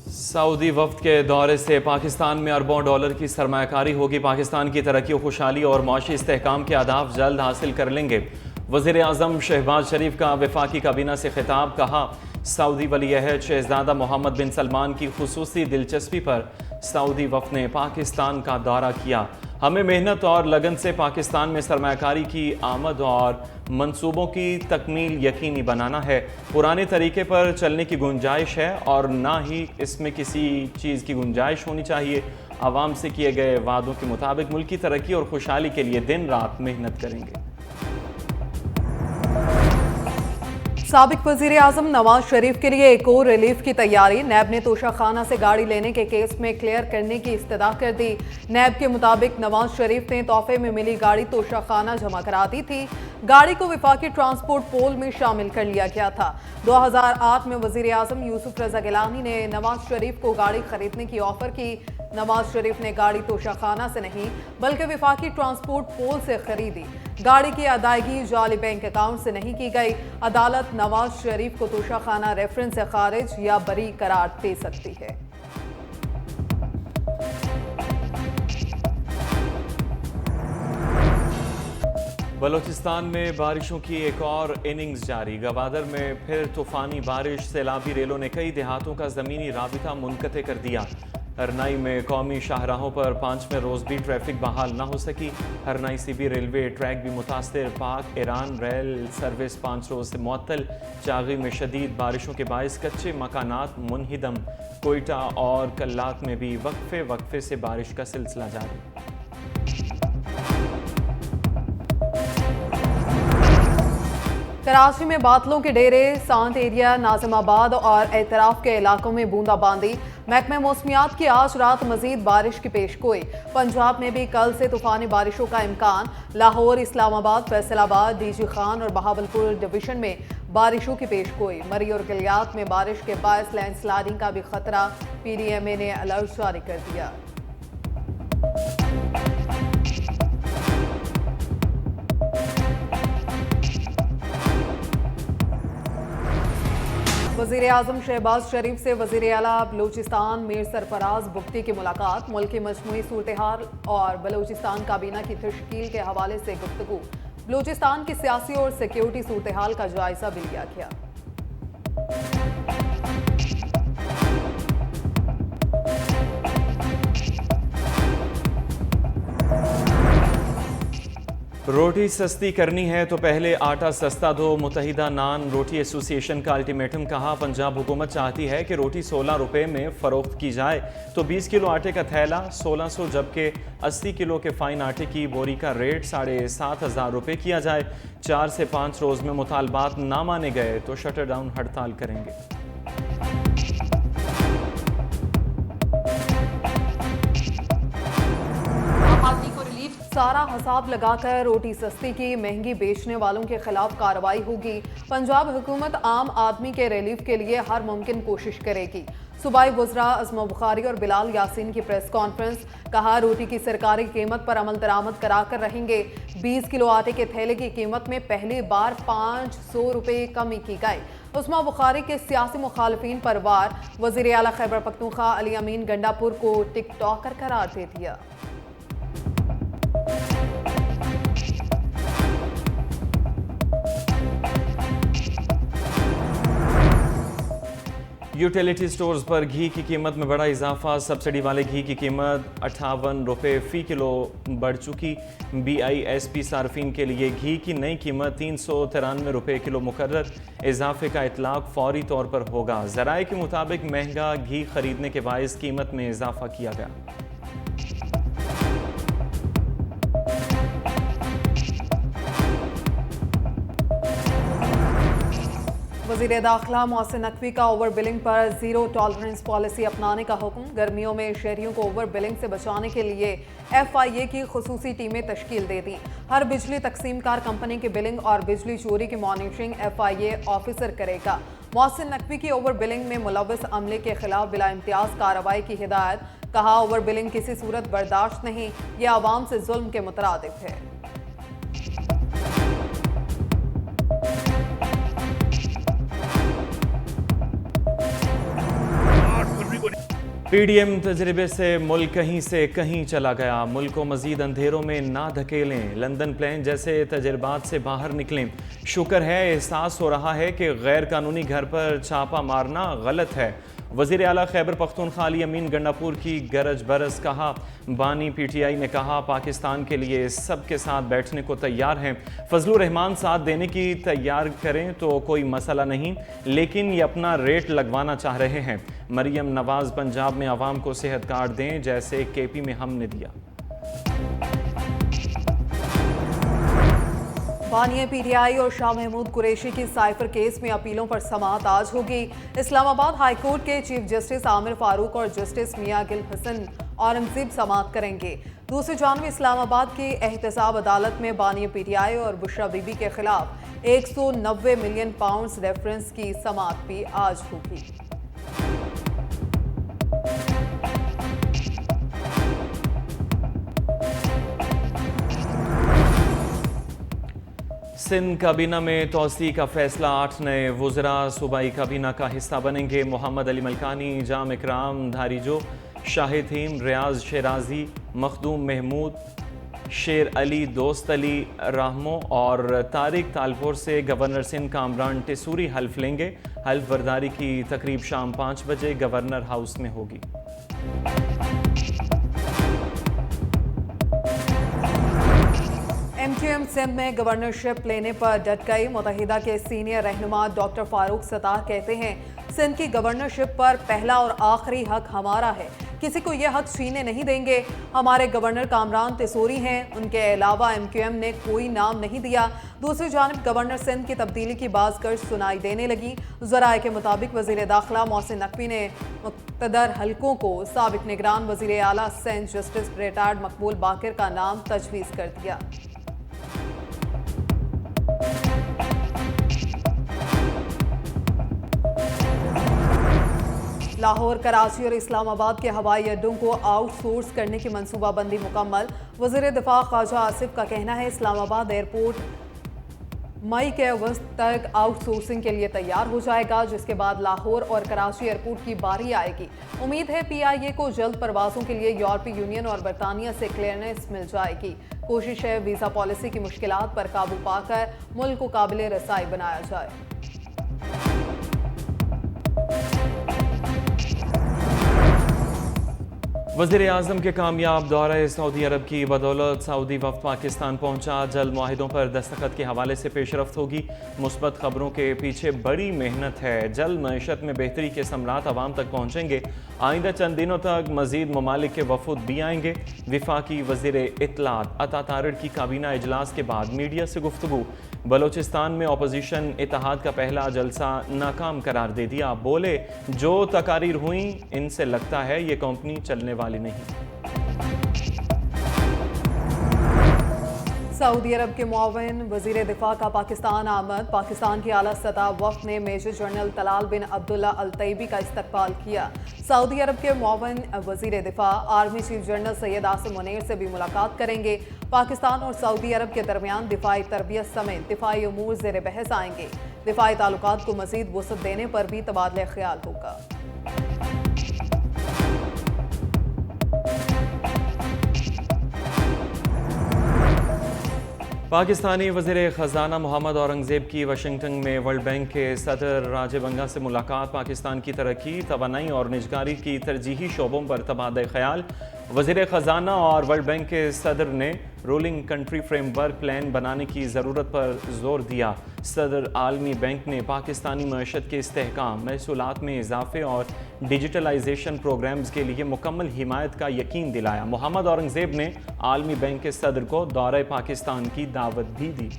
Saudi वफ्द के दौरे से पाकिस्तान में अरबों डॉलर की सरमायाकारी होगी। पाकिस्तान की तरक्की, खुशहाली और माशी इस्तेहकाम के अहदाफ जल्द हासिल कर लेंगे। वज़ीर आज़म शहबाज शरीफ का वफाकी काबीना से खिताब। कहा, सऊदी वली अहद शहज़ादा मोहम्मद बिन सलमान की खुसूसी दिलचस्पी पर सऊदी वफ्द ने पाकिस्तान का दौरा किया। हमें मेहनत और लगन से पाकिस्तान में सरमायाकारी की आमद और मंसूबों की तकमील यकीनी बनाना है। पुराने तरीके पर चलने की गुंजाइश है और ना ही इसमें किसी चीज़ की गुंजाइश होनी चाहिए। आवाम से किए गए वादों के मुताबिक मुल्क की तरक्की और खुशहाली के लिए दिन रात मेहनत करेंगे। साबिक वजीर आजम नवाज शरीफ के लिए एक और रिलीफ की तैयारी। नैब ने तोशाखाना से गाड़ी लेने के केस में क्लियर करने की इस्तदा कर दी। नैब के मुताबिक नवाज शरीफ ने तोहफे में मिली गाड़ी तोशाखाना जमा करा दी थी। गाड़ी को विफाकी ट्रांसपोर्ट पोल में शामिल कर लिया गया था। 2008 में वजीर आजम यूसुफ रजा गिलानी ने नवाज शरीफ को गाड़ी खरीदने की ऑफर की। नवाज शरीफ ने गाड़ी तोशाखाना से नहीं बल्कि विफाकी ट्रांसपोर्ट पोल से खरीदी। गाड़ी की अदायगी जाली बैंक अकाउंट से नहीं की गई। अदालत नवाज शरीफ को तोशाखाना रेफरेंस से खारिज या बरी करार दे सकती है। बलूचिस्तान में बारिशों की एक और इनिंग्स जारी। गवादर में फिर तूफानी बारिश, सैलाबी रेलों ने कई देहातों का ज़मीनी राबिता मुनक़ते कर दिया। हरनाई में कौमी शाहराहों पर 5वें रोज़ भी ट्रैफिक बहाल न हो सकी। हरनाई सीबी रेलवे ट्रैक भी मुतासर। पाक ईरान रेल सर्विस 5 रोज़ से मुअत्तल। चागी में शदीद बारिशों के बायस कच्चे मकानात मुनहिदम। कोयटा और कल्लात में भी वक्फे वक्फे से बारिश का सिलसिला जारी। कराची में बादलों के डेरे, सांत एरिया, नाजिमाबाद और एतराफ के इलाकों में बूंदाबांदी। महकमे मौसमियात की आज रात मजीद बारिश की पेशगोई। पंजाब में भी कल से तूफानी बारिशों का इम्कान। लाहौर, इस्लामाबाद, फैसलाबाद, डीजी खान और बहावलपुर डिवीजन में बारिशों की पेशगोई। मरी और गलियात में बारिश के बायस लैंडस्लाइडिंग का भी खतरा। PDMA ने अलर्ट जारी कर दिया। वज़ीर आज़म शहबाज शरीफ से वज़ीर आला बलूचिस्तान मीर सरफराज बुख्ती की मुलाकात। मुल्क की मजमूई सूरत हाल और बलूचिस्तान काबीना की तश्कील के हवाले से गुफ्तगू। बलूचिस्तान की सियासी और सिक्योरिटी सूरत हाल का जायजा भी लिया गया। रोटी सस्ती करनी है तो पहले आटा सस्ता दो। मुत्तहिदा नान रोटी एसोसिएशन का अल्टीमेटम। कहा, पंजाब हुकूमत चाहती है कि रोटी 16 रुपये में फ़रोख्त की जाए तो 20 किलो आटे का थैला 1600, जबकि 80 किलो के फ़ाइन आटे की बोरी का रेट 7,500 रुपये किया जाए। 4 से 5 रोज़ में मुतालबात ना माने गए तो शटर डाउन हड़ताल करेंगे। सारा हिसाब लगाकर रोटी सस्ती की, महंगी बेचने वालों के खिलाफ कार्रवाई होगी। पंजाब हुकूमत आम आदमी के रिलीफ के लिए हर मुमकिन कोशिश करेगी। सूबाई वज़रा अज़मा बुखारी और बिलाल यासीन की प्रेस कॉन्फ्रेंस। कहा, रोटी की सरकारी कीमत पर अमल दरामद कराकर रहेंगे। 20 किलो आटे के थैले की कीमत में पहली बार 500 रुपये कमी की गई। उस्मा बुखारी के सियासी मुखालफिन पर वार। वज़ीर आला खैबर पख्तूनख्वा अली अमीन गंडापुर को टिकटॉकर करार दे दिया। यूटिलिटी स्टोर्स पर घी की कीमत में बड़ा इजाफा। सब्सिडी वाले घी की कीमत 58 रुपये फ़ी किलो बढ़ चुकी। BISP सार्फिन के लिए घी की नई कीमत 393 रुपये किलो मुकर्रर। इजाफे का इतलाक फौरी तौर पर होगा। ज़राए के मुताबिक महंगा घी खरीदने के बायस कीमत में इजाफा किया गया। वज़ीर दाखिला मोहसिन नकवी का ओवर बिलिंग पर ज़ीरो टॉलरेंस पॉलिसी अपनाने का हुक्म। गर्मियों में शहरियों को ओवर बिलिंग से बचाने के लिए FIA की खुसूसी टीमें तश्कील दे दी। हर बिजली तकसीमकार कंपनी की बिलिंग और बिजली चोरी की मॉनिटरिंग FIA ऑफिसर करेगा। मोहसिन नकवी की ओवर बिलिंग में मुलव्वस अमले के खिलाफ बिला इम्तियाज कार्रवाई की हिदायत। कहा, ओवर बिलिंग किसी सूरत बर्दाश्त नहीं, यह आवाम से जुल्म के मुतरादिफ है। को पीडीएम तजर्बे से मुल्क कहीं से कहीं चला गया। मुल्क को मजीद अंधेरों में ना धकेलें, लंदन प्लेन जैसे तजर्बात से बाहर निकलें। शुक्र है एहसास हो रहा है कि गैर कानूनी घर पर छापा मारना गलत है। वज़ीर आला खैबर पख्तूनख्वा अली अमीन गंडापुर की गरज बरस। कहा बानी पीटीआई ने कहा पाकिस्तान के लिए सबके साथ बैठने को तैयार हैं। फजलुर रहमान साथ देने की तैयार करें तो कोई मसला नहीं, लेकिन ये अपना रेट लगवाना चाह रहे हैं। मरियम नवाज पंजाब में आवाम को सेहत कार्ड दें जैसे केपी में हमने दिया। बानिया पीटीआई और शाह महमूद कुरैशी की साइफर केस में अपीलों पर समाअत आज होगी। इस्लामाबाद हाई कोर्ट के चीफ जस्टिस आमिर फारूक और जस्टिस मियां गिल हसन औरंगजेब समाअत करेंगे। दूसरी जानब इस्लामाबाद की एहतसाब अदालत में बानिया पीटीआई और बुशरा बीबी के खिलाफ 190 मिलियन पाउंड रेफरेंस की समाअत भी आज होगी। सिंध काबीना में तोसी का फैसला। 8 नए वुज़रा सूबाई काबीना का हिस्सा बनेंगे। मोहम्मद अली मलकानी, जाम इकराम धारीजो, शाहिद हिम, रियाज शेराजी, मखदूम महमूद, शेर अली, दोस्त अली रहमो और तारिक तालपुर से गवर्नर सिंध कामरान टिसूरी हल्फ लेंगे। हल्फ बर्दारी की तकरीब शाम 5 बजे गवर्नर हाउस में होगी। एमक्यूएम सिंध में गवर्नरशिप लेने पर डट गई। मुत्तहिदा के सीनियर रहनुमा डॉक्टर फारूक सतार कहते हैं सिंध की गवर्नरशिप पर पहला और आखिरी हक हमारा है, किसी को यह हक छीनने नहीं देंगे। हमारे गवर्नर कामरान तिसूरी हैं, उनके अलावा एमक्यूएम ने कोई नाम नहीं दिया। दूसरी जानिब गवर्नर सिंध की तब्दीली की बाज़गर्ज सुनाई देने लगी। ज़राए के मुताबिक वज़ीर दाखिला मोहसिन नकवी ने मुक़्तदर हलकों को साबिक़ निगरान वज़ीर आला सेंट जस्टिस रिटायर्ड मकबूल बाकिर का नाम तजवीज़ कर दिया। लाहौर, कराची और इस्लामाबाद के हवाई अड्डों को आउटसोर्स करने की मनसूबाबंदी मुकम्मल। वज़ीर दिफा ख्वाजा आसिफ का कहना है इस्लामाबाद एयरपोर्ट मई के अगस्त तक आउटसोर्सिंग के लिए तैयार हो जाएगा, जिसके बाद लाहौर और कराची एयरपोर्ट की बारी आएगी। उम्मीद है PIA को जल्द परवाज़ों के लिए यूरोपीय यूनियन और बरतानिया से क्लियरेंस मिल जाएगी। कोशिश है वीज़ा पॉलिसी की मुश्किलात पर काबू पाकर मुल्क को काबिल रसाई बनाया जाए। वज़ीर आज़म के कामयाब दौरे सऊदी अरब की बदौलत सऊदी वफ़द पाकिस्तान पहुंचा। जल्द मुआहिदों पर दस्तखत के हवाले से पेशरफ्त होगी। मुस्बत खबरों के पीछे बड़ी मेहनत है। जल्द मईशत में बेहतरी के समरात आवाम तक पहुंचेंगे। आइंदा चंद दिनों तक मजीद ममालिक के वफूद भी आएंगे। वफाकी वज़ीर इत्तलात अता तारिड़ की काबीना इजलास के बाद मीडिया से गुफ्तगू। बलोचिस्तान में अपोजिशन इत्तेहाद का पहला जलसा नाकाम करार दे दिया। बोले जो तकारीर हुई इनसे लगता है ये कंपनी चलने वाली नहीं। सऊदी अरब के मुआविन वज़ीर दिफा का पाकिस्तान आमद। पाकिस्तान की आला सतह वफ़द ने major general Talal bin Abdullah al Taiyabi का इस्तकबाल किया। सऊदी अरब के मुआविन वज़ीर दिफा army chief general Syed Asim Munir से भी मुलाकात करेंगे। पाकिस्तान और सऊदी अरब के दरमियान दिफाई तरबियत समेत दिफाई उमूर ज़ेर बहस आएंगे। दिफाई ताल्लुकात को मज़ीद वुसअत देने पर भी तबादला ख्याल होगा। पाकिस्तानी वज़ीर ख़जाना मोहम्मद औरंगजेब की वाशिंगटन में वर्ल्ड बैंक के सदर राजीव गंगा से मुलाकात। पाकिस्तान की तरक्की, तवानाई और निजकारी की तरजीही शोबों पर तबादला ख्याल। वज़ीर ख़जाना और वर्ल्ड बैंक के सदर ने रूलिंग कंट्री फ्रेमवर्क प्लान बनाने की ज़रूरत पर जोर दिया। सदर आलमी बैंक ने पाकिस्तानी मईशत के इस्तेहकाम, महसूलात में इजाफे और डिजिटलाइजेशन प्रोग्राम्स के लिए मुकम्मल हिमायत का यकीन दिलाया। मोहम्मद औरंगजेब ने आलमी बैंक के सदर को दौरे पाकिस्तान की दावत भी दी।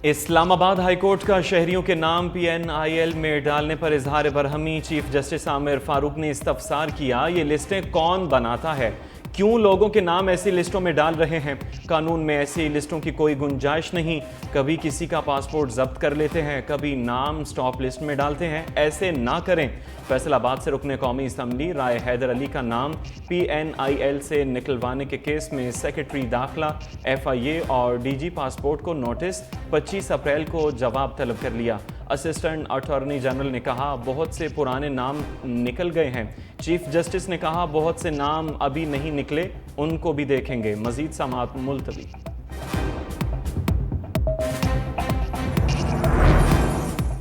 इस्लामाबाद हाईकोर्ट का शहरियों के नाम PNIL में डालने पर इजहार बरहमी। चीफ जस्टिस आमिर फारूक ने इस्तफसार किया, ये लिस्टें कौन बनाता है, क्यों लोगों के नाम ऐसी लिस्टों में डाल रहे हैं। कानून में ऐसी लिस्टों की कोई गुंजाइश नहीं। कभी किसी का पासपोर्ट जब्त कर लेते हैं, कभी नाम स्टॉप लिस्ट में डालते हैं, ऐसे ना करें। फैसलाबाद से रुकने कौमी असम्बली राय हैदर अली का नाम PNIL से निकलवाने के केस में सेक्रेटरी दाखिला, FIA और DG पासपोर्ट को नोटिस। 25 अप्रैल को जवाब तलब कर लिया। असिस्टेंट अटॉर्नी जनरल ने कहा, बहुत से पुराने नाम निकल गए हैं। चीफ जस्टिस ने कहा, बहुत से नाम अभी नहीं निकले, उनको भी देखेंगे। मजीद समाअत मुलतवी।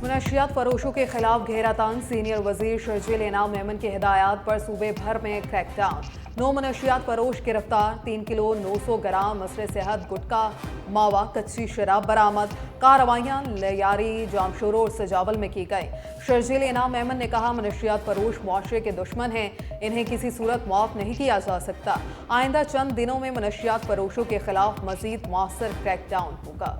मुनशियात फरोशों के खिलाफ घेरातान। सीनियर वजीर शर्जील इनाम मेमन की हिदायत पर सूबे भर में क्रैकडाउन। 9 मुनशियात फरोश गिरफ्तार। 3 किलो 900 ग्राम मसले सेहत गुटखा मावा कच्ची शराब बरामद। कार्रवाइयां लियारी जामशोरो और सजावल में की गई। शर्जील इनाम मेमन ने कहा, मुनशियात फरोश मुआशरे के दुश्मन हैं, इन्हें किसी सूरत माफ नहीं किया जा सकता। आइंदा चंद दिनों में मुनशियात फरोशों के खिलाफ मजीद मौसर क्रैकडाउन होगा।